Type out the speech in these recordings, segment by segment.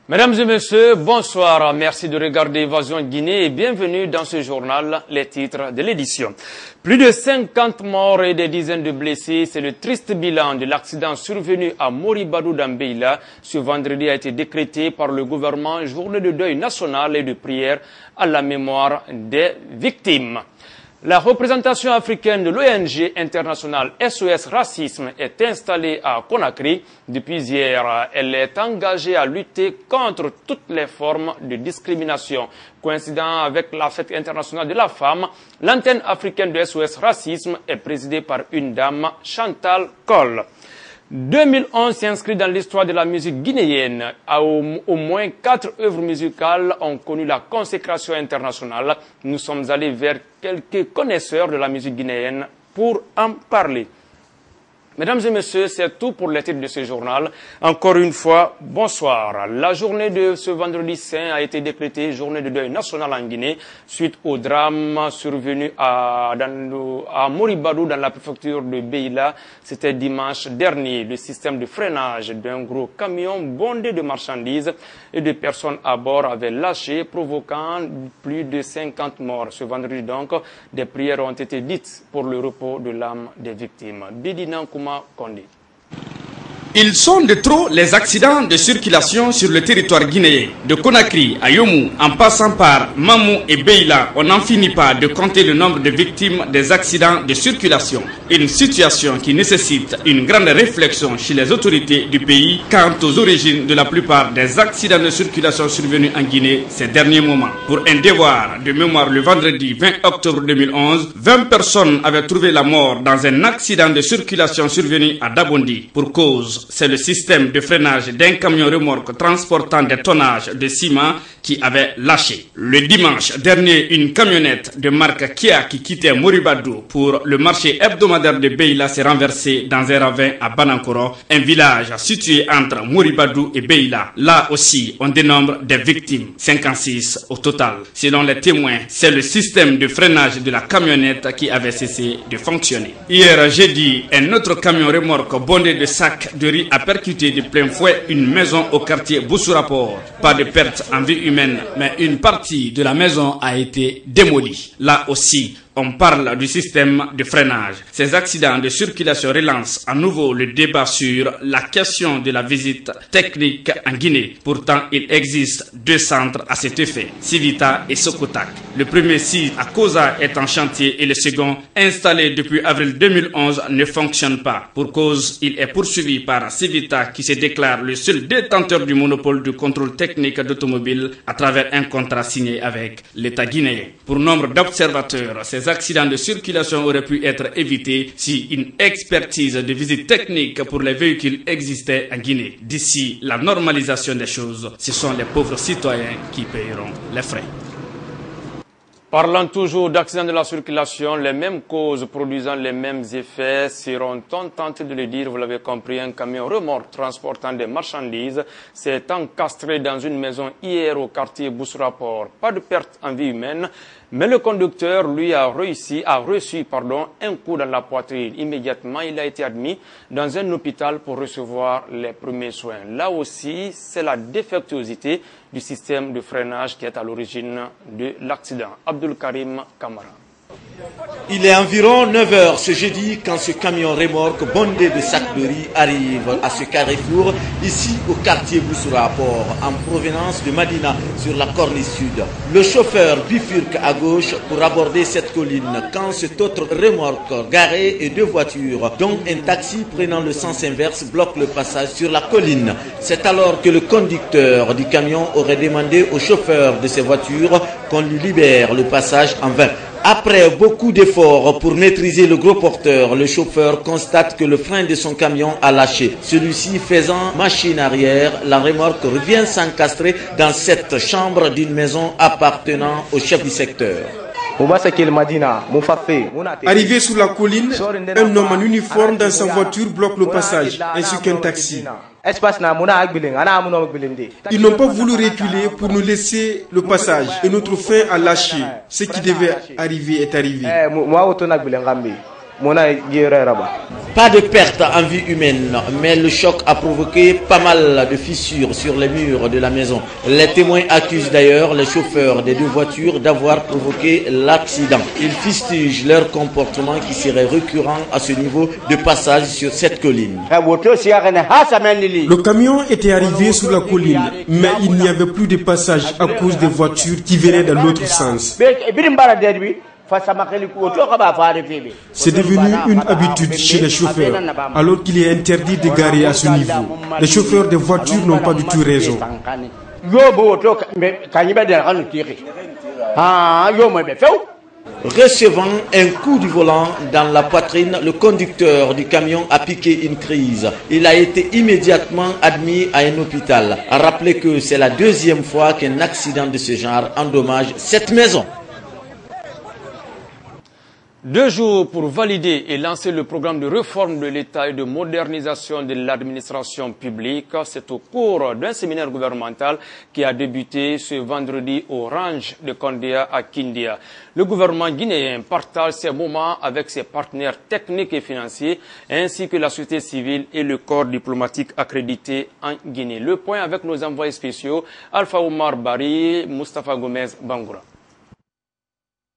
Mesdames et messieurs, bonsoir. Merci de regarder Évasion Guinée et bienvenue dans ce journal, les titres de l'édition. Plus de 50 morts et des dizaines de blessés, c'est le triste bilan de l'accident survenu à Moribadou dans Beila. Ce vendredi a été décrété par le gouvernement journée de deuil national et de prière à la mémoire des victimes. La représentation africaine de l'ONG internationale SOS Racisme est installée à Conakry. Depuis hier, elle est engagée à lutter contre toutes les formes de discrimination. Coïncidant avec la fête internationale de la femme, l'antenne africaine de SOS Racisme est présidée par une dame, Chantal Cole. 2011 s'inscrit dans l'histoire de la musique guinéenne. Au moins 4 œuvres musicales ont connu la consécration internationale. Nous sommes allés vers quelques connaisseurs de la musique guinéenne pour en parler. Mesdames et messieurs, c'est tout pour les titres de ce journal. Encore une fois, bonsoir. La journée de ce vendredi saint a été décrétée journée de deuil national en Guinée suite au drame survenu à Moribadou dans la préfecture de Beila. C'était dimanche dernier. Le système de freinage d'un gros camion bondé de marchandises et de personnes à bord avait lâché, provoquant plus de 50 morts. Ce vendredi donc, des prières ont été dites pour le repos de l'âme des victimes. Bidina Condé. Ils sont de trop les accidents de circulation sur le territoire guinéen. De Conakry à Yomou, en passant par Mamou et Beila, on n'en finit pas de compter le nombre de victimes des accidents de circulation. Une situation qui nécessite une grande réflexion chez les autorités du pays quant aux origines de la plupart des accidents de circulation survenus en Guinée ces derniers moments. Pour un devoir de mémoire le vendredi 20 octobre 2011, 20 personnes avaient trouvé la mort dans un accident de circulation survenu à Dabondi pour cause. C'est le système de freinage d'un camion remorque transportant des tonnages de ciment qui avait lâché. Le dimanche dernier, une camionnette de marque Kia qui quittait Moribadou pour le marché hebdomadaire de Beila s'est renversée dans un ravin à Banankoro, un village situé entre Moribadou et Beila. Là aussi, on dénombre des victimes, 56 au total. Selon les témoins, c'est le système de freinage de la camionnette qui avait cessé de fonctionner. Hier jeudi, un autre camion remorque bondé de sacs de riz a percuté de plein fouet une maison au quartier Boussouraport. Pas de perte en vie humaine, mais une partie de la maison a été démolie. Là aussi, on parle du système de freinage. Ces accidents de circulation relancent à nouveau le débat sur la question de la visite technique en Guinée. Pourtant, il existe 2 centres à cet effet, Civita et Sokotak. Le premier site à Koza est en chantier et le second, installé depuis avril 2011, ne fonctionne pas. Pour cause, il est poursuivi par Civita qui se déclare le seul détenteur du monopole du contrôle technique d'automobile à travers un contrat signé avec l'État guinéen. Pour nombre d'observateurs, ces accidents de circulation auraient pu être évités si une expertise de visite technique pour les véhicules existait en Guinée. D'ici la normalisation des choses, ce sont les pauvres citoyens qui paieront les frais. Parlant toujours d'accidents de la circulation, les mêmes causes produisant les mêmes effets seront-on tenté de le dire, vous l'avez compris, un camion remorque transportant des marchandises s'est encastré dans une maison hier au quartier Boussouraport. Pas de perte en vie humaine, mais le conducteur, lui, a reçu un coup dans la poitrine. Immédiatement, il a été admis dans un hôpital pour recevoir les premiers soins. Là aussi, c'est la défectuosité du système de freinage qui est à l'origine de l'accident. Abdul Karim Kamara. Il est environ 9 h ce jeudi quand ce camion remorque bondé de sacs de riz arrive à ce carrefour ici au quartier Boussouraport en provenance de Madina sur la corniche sud. Le chauffeur bifurque à gauche pour aborder cette colline quand cet autre remorque garé et 2 voitures dont un taxi prenant le sens inverse bloque le passage sur la colline. C'est alors que le conducteur du camion aurait demandé au chauffeur de ces voitures qu'on lui libère le passage en vain. Après beaucoup d'efforts pour maîtriser le gros porteur, le chauffeur constate que le frein de son camion a lâché. Celui-ci faisant machine arrière, la remorque revient s'encastrer dans cette chambre d'une maison appartenant au chef du secteur. Arrivé sur la colline, un homme en uniforme dans sa voiture bloque le passage, ainsi qu'un taxi. Ils n'ont pas voulu reculer pour nous laisser le passage et notre frein a lâché. Ce qui devait arriver est arrivé. Pas de perte en vie humaine, mais le choc a provoqué pas mal de fissures sur les murs de la maison. Les témoins accusent d'ailleurs les chauffeurs des deux voitures d'avoir provoqué l'accident. Ils fustigent leur comportement qui serait récurrent à ce niveau de passage sur cette colline. Le camion était arrivé sur la colline, mais il n'y avait plus de passage à cause des voitures qui venaient dans l'autre sens. C'est devenu une habitude chez les chauffeurs, alors qu'il est interdit de garer à ce niveau. Les chauffeurs des voitures n'ont pas du tout raison. Recevant un coup du volant dans la poitrine, le conducteur du camion a piqué une crise. Il a été immédiatement admis à un hôpital. Rappelez que c'est la deuxième fois qu'un accident de ce genre endommage cette maison. 2 jours pour valider et lancer le programme de réforme de l'État et de modernisation de l'administration publique. C'est au cours d'un séminaire gouvernemental qui a débuté ce vendredi au ranch de Kondéa à Kindia. Le gouvernement guinéen partage ses moments avec ses partenaires techniques et financiers, ainsi que la société civile et le corps diplomatique accrédité en Guinée. Le point avec nos envoyés spéciaux, Alpha Omar Bari, Mustafa Gomez Bangoura.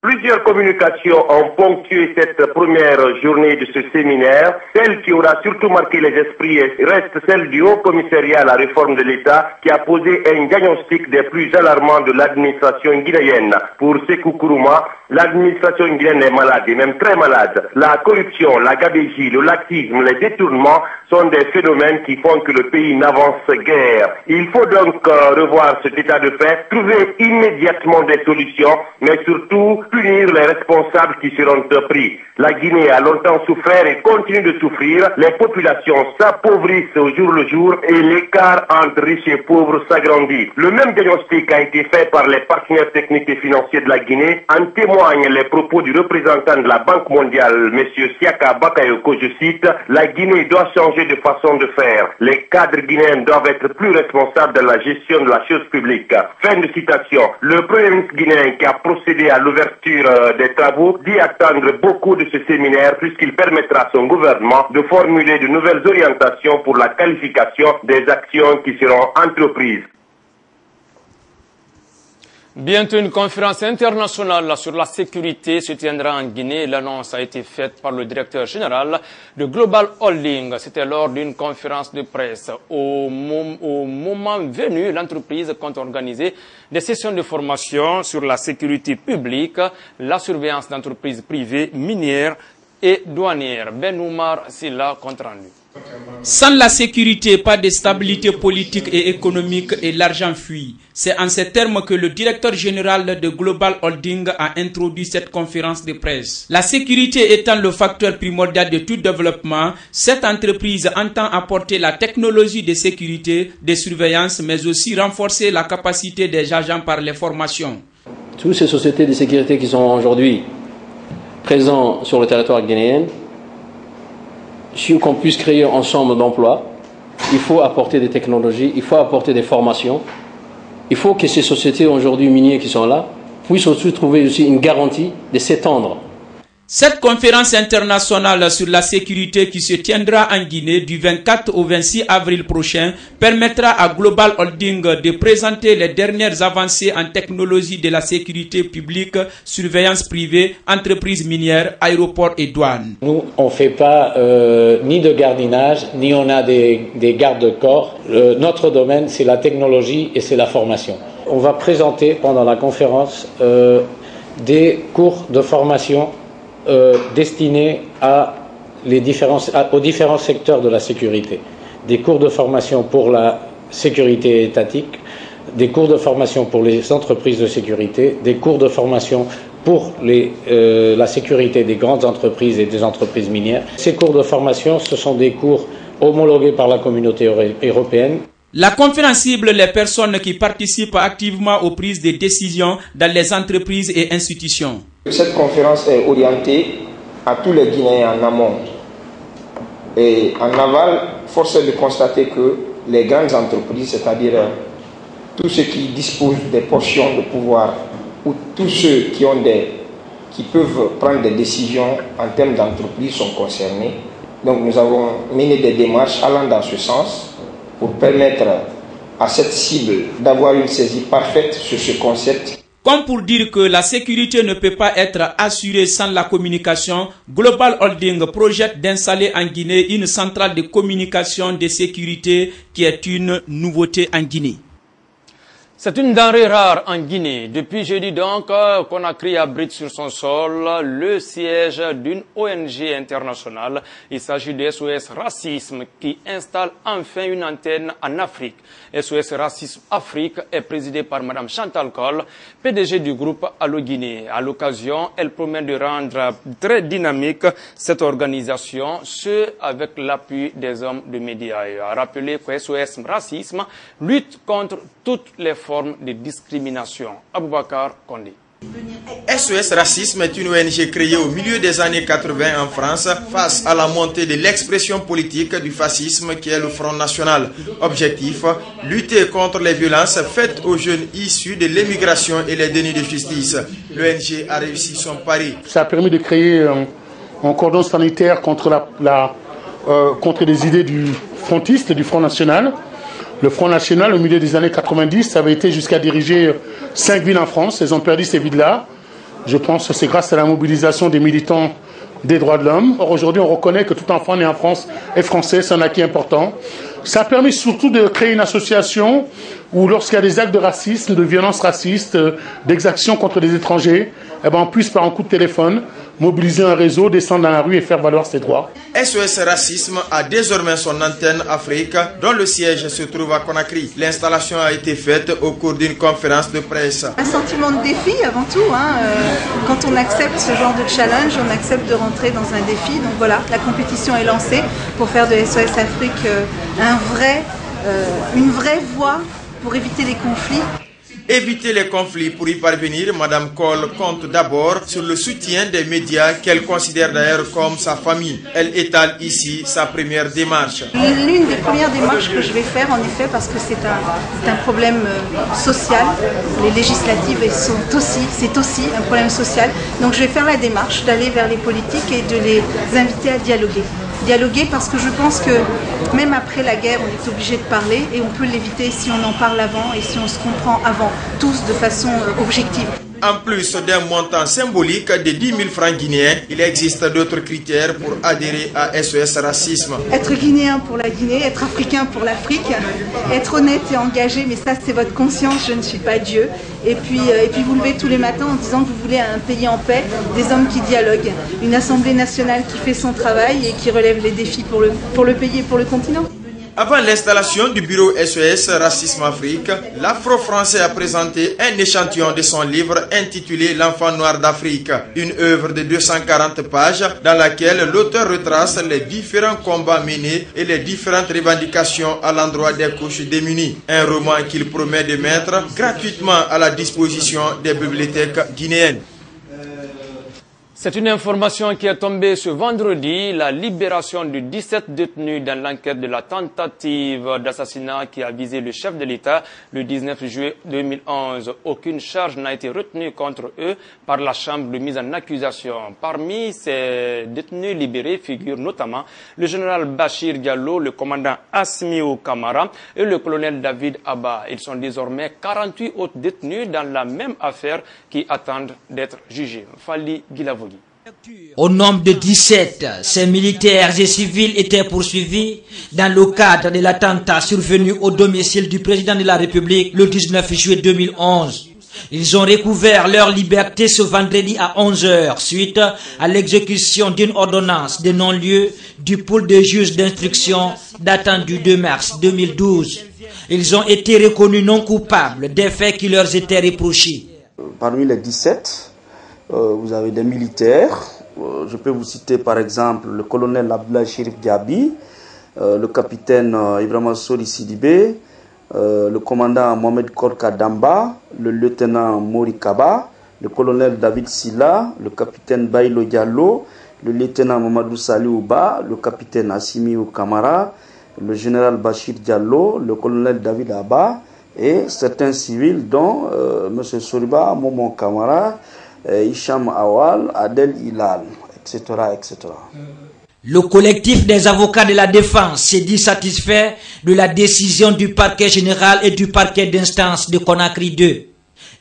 Plusieurs communications ont ponctué cette première journée de ce séminaire. Celle qui aura surtout marqué les esprits reste celle du Haut Commissariat à la réforme de l'État qui a posé un diagnostic des plus alarmants de l'administration guinéenne. Pour Sékou Kourouma, l'administration guinéenne est malade et même très malade. La corruption, la gabegie, le laxisme, les détournements sont des phénomènes qui font que le pays n'avance guère. Il faut donc revoir cet état de fait, trouver immédiatement des solutions, mais surtout punir les responsables qui seront pris. La Guinée a longtemps souffert et continue de souffrir. Les populations s'appauvrissent au jour le jour et l'écart entre riches et pauvres s'agrandit. Le même diagnostic a été fait par les partenaires techniques et financiers de la Guinée. En témoignent les propos du représentant de la Banque mondiale, M. Siaka Bakayoko, je cite, « La Guinée doit changer de façon de faire. Les cadres guinéens doivent être plus responsables de la gestion de la chose publique. » Fin de citation. Le premier ministre guinéen qui a procédé à l'ouverture des travaux dit attendre beaucoup de ce séminaire puisqu'il permettra à son gouvernement de formuler de nouvelles orientations pour la qualification des actions qui seront entreprises. Bientôt, une conférence internationale sur la sécurité se tiendra en Guinée. L'annonce a été faite par le directeur général de Global Holding. C'était lors d'une conférence de presse. Au moment venu, l'entreprise compte organiser des sessions de formation sur la sécurité publique, la surveillance d'entreprises privées, minières et douanières. Ben Oumar Silla, compte rendu. Sans la sécurité, pas de stabilité politique et économique et l'argent fuit. C'est en ces termes que le directeur général de Global Holding a introduit cette conférence de presse. La sécurité étant le facteur primordial de tout développement, cette entreprise entend apporter la technologie de sécurité, de surveillance, mais aussi renforcer la capacité des agents par les formations. Toutes ces sociétés de sécurité qui sont aujourd'hui présentes sur le territoire guinéen, si qu'on puisse créer ensemble d'emplois, il faut apporter des technologies, il faut apporter des formations. Il faut que ces sociétés aujourd'hui minières qui sont là puissent aussi trouver aussi une garantie de s'étendre. Cette conférence internationale sur la sécurité qui se tiendra en Guinée du 24 au 26 avril prochain permettra à Global Holding de présenter les dernières avancées en technologie de la sécurité publique, surveillance privée, entreprises minières, aéroports et douanes. Nous, on ne fait pas ni de gardiennage, ni on a des gardes-corps. Notre domaine, c'est la technologie et c'est la formation. On va présenter pendant la conférence des cours de formation destinés aux différents secteurs de la sécurité. Des cours de formation pour la sécurité étatique, des cours de formation pour les entreprises de sécurité, des cours de formation pour la sécurité des grandes entreprises et des entreprises minières. Ces cours de formation, ce sont des cours homologués par la communauté européenne. La conférence cible les personnes qui participent activement aux prises de décisions dans les entreprises et institutions. Cette conférence est orientée à tous les Guinéens en amont. Et en aval, force est de constater que les grandes entreprises, c'est-à-dire tous ceux qui disposent des portions de pouvoir ou tous ceux qui qui peuvent prendre des décisions en termes d'entreprise sont concernés. Donc nous avons mené des démarches allant dans ce sens pour permettre à cette cible d'avoir une saisie parfaite sur ce concept. Comme pour dire que la sécurité ne peut pas être assurée sans la communication, Global Holding projette d'installer en Guinée une centrale de communication de sécurité qui est une nouveauté en Guinée. C'est une denrée rare en Guinée. Depuis jeudi donc, Conakry abrite sur son sol le siège d'une ONG internationale. Il s'agit de SOS Racisme qui installe enfin une antenne en Afrique. SOS Racisme Afrique est présidée par Mme Chantal Coll, PDG du groupe Allo Guinée. À l'occasion, elle promet de rendre très dynamique cette organisation, ce avec l'appui des hommes de médias. Et a rappelé que SOS Racisme lutte contre toutes les formes de discrimination. Aboubakar Kondi. SOS Racisme est une ONG créée au milieu des années 80 en France face à la montée de l'expression politique du fascisme qui est le Front National. Objectif, lutter contre les violences faites aux jeunes issus de l'émigration et les dénis de justice. L'ONG a réussi son pari. Ça a permis de créer un cordon sanitaire contre, contre les idées du frontiste, du Front National. Le Front National, au milieu des années 90, ça avait été jusqu'à diriger 5 villes en France. Ils ont perdu ces villes-là. Je pense que c'est grâce à la mobilisation des militants des droits de l'homme. Or, aujourd'hui, on reconnaît que tout enfant né en France est français. C'est un acquis important. Ça a permis surtout de créer une association où, lorsqu'il y a des actes de racisme, de violence raciste, d'exactions contre les étrangers, eh ben, on puisse, par un coup de téléphone, mobiliser un réseau, descendre dans la rue et faire valoir ses droits. SOS Racisme a désormais son antenne Afrique, dont le siège se trouve à Conakry. L'installation a été faite au cours d'une conférence de presse. Un sentiment de défi avant tout. Quand on accepte ce genre de challenge, on accepte de rentrer dans un défi. Donc voilà, la compétition est lancée pour faire de SOS Afrique une vraie voie pour éviter les conflits. Éviter les conflits. Pour y parvenir, Mme Coll compte d'abord sur le soutien des médias qu'elle considère d'ailleurs comme sa famille. Elle étale ici sa première démarche. L'une des premières démarches que je vais faire, en effet, parce que c'est un problème social, les législatives c'est aussi un problème social. Donc je vais faire la démarche d'aller vers les politiques et de les inviter à dialoguer. Dialoguer parce que je pense que même après la guerre, on est obligé de parler et on peut l'éviter si on en parle avant et si on se comprend avant, tous de façon objective. En plus d'un montant symbolique de 10 000 francs guinéens, il existe d'autres critères pour adhérer à SOS Racisme. Être guinéen pour la Guinée, être africain pour l'Afrique, être honnête et engagé, mais ça c'est votre conscience, je ne suis pas Dieu. Et puis vous levez tous les matins en disant que vous voulez un pays en paix, des hommes qui dialoguent, une Assemblée nationale qui fait son travail et qui relève les défis pour le pays et pour le continent. Avant l'installation du bureau SOS Racisme Afrique, l'Afro-Français a présenté un échantillon de son livre intitulé L'enfant noir d'Afrique, une œuvre de 240 pages dans laquelle l'auteur retrace les différents combats menés et les différentes revendications à l'endroit des couches démunies. Un roman qu'il promet de mettre gratuitement à la disposition des bibliothèques guinéennes. C'est une information qui est tombée ce vendredi, la libération de 17 détenus dans l'enquête de la tentative d'assassinat qui a visé le chef de l'État le 19 juillet 2011. Aucune charge n'a été retenue contre eux par la chambre de mise en accusation. Parmi ces détenus libérés figurent notamment le général Bachir Diallo, le commandant Asmiou Kamara et le colonel David Abba. Ils sont désormais 48 autres détenus dans la même affaire qui attendent d'être jugés. Fali Guilavogui. Au nombre de 17, ces militaires et civils étaient poursuivis dans le cadre de l'attentat survenu au domicile du président de la République le 19 juillet 2011. Ils ont recouvert leur liberté ce vendredi à 11h suite à l'exécution d'une ordonnance de non-lieu du pôle de juges d'instruction datant du 2 mars 2012. Ils ont été reconnus non coupables des faits qui leur étaient reprochés. Parmi les 17, vous avez des militaires. Je peux vous citer par exemple le colonel Abdoulaye Chérif Diaby, le capitaine Ibrahima Sori Sidibé, le commandant Mohamed Korka Damba, le lieutenant Mori Kaba, le colonel David Silla, le capitaine Bailo Diallo, le lieutenant Mamadou Saliouba, le capitaine Assimiou Kamara, le général Bachir Diallo, le colonel David Abba et certains civils dont M. Soriba Momon Kamara, Hicham Awal, Adel Hilal, etc., etc. Le collectif des avocats de la défense s'est dit satisfait de la décision du parquet général et du parquet d'instance de Conakry 2.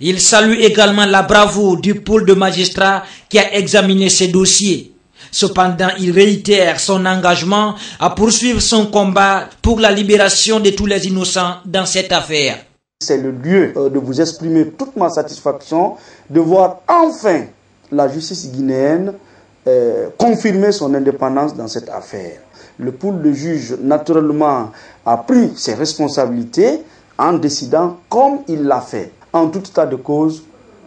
Il salue également la bravoure du pôle de magistrats qui a examiné ces dossiers. Cependant, il réitère son engagement à poursuivre son combat pour la libération de tous les innocents dans cette affaire. C'est le lieu de vous exprimer toute ma satisfaction de voir enfin la justice guinéenne confirmer son indépendance dans cette affaire. Le pôle de juges, naturellement, a pris ses responsabilités en décidant comme il l'a fait. En tout état de cause,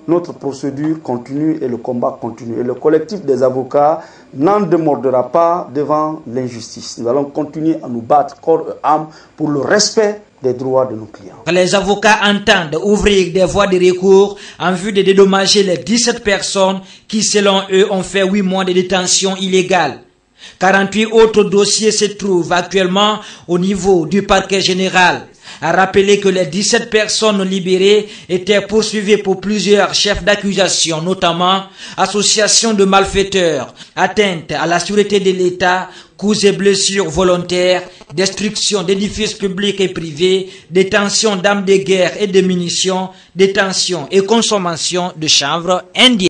notre procédure continue et le combat continue. Et le collectif des avocats n'en démordra pas devant l'injustice. Nous allons continuer à nous battre corps et âme pour le respect des droits de nos clients. Les avocats entendent ouvrir des voies de recours en vue de dédommager les 17 personnes qui, selon eux, ont fait 8 mois de détention illégale. 48 autres dossiers se trouvent actuellement au niveau du parquet général. A rappeler que les 17 personnes libérées étaient poursuivies pour plusieurs chefs d'accusation, notamment association de malfaiteurs, atteinte à la sûreté de l'État, coups et blessures volontaires, destruction d'édifices publics et privés, détention d'armes de guerre et de munitions, détention et consommation de chanvre indien.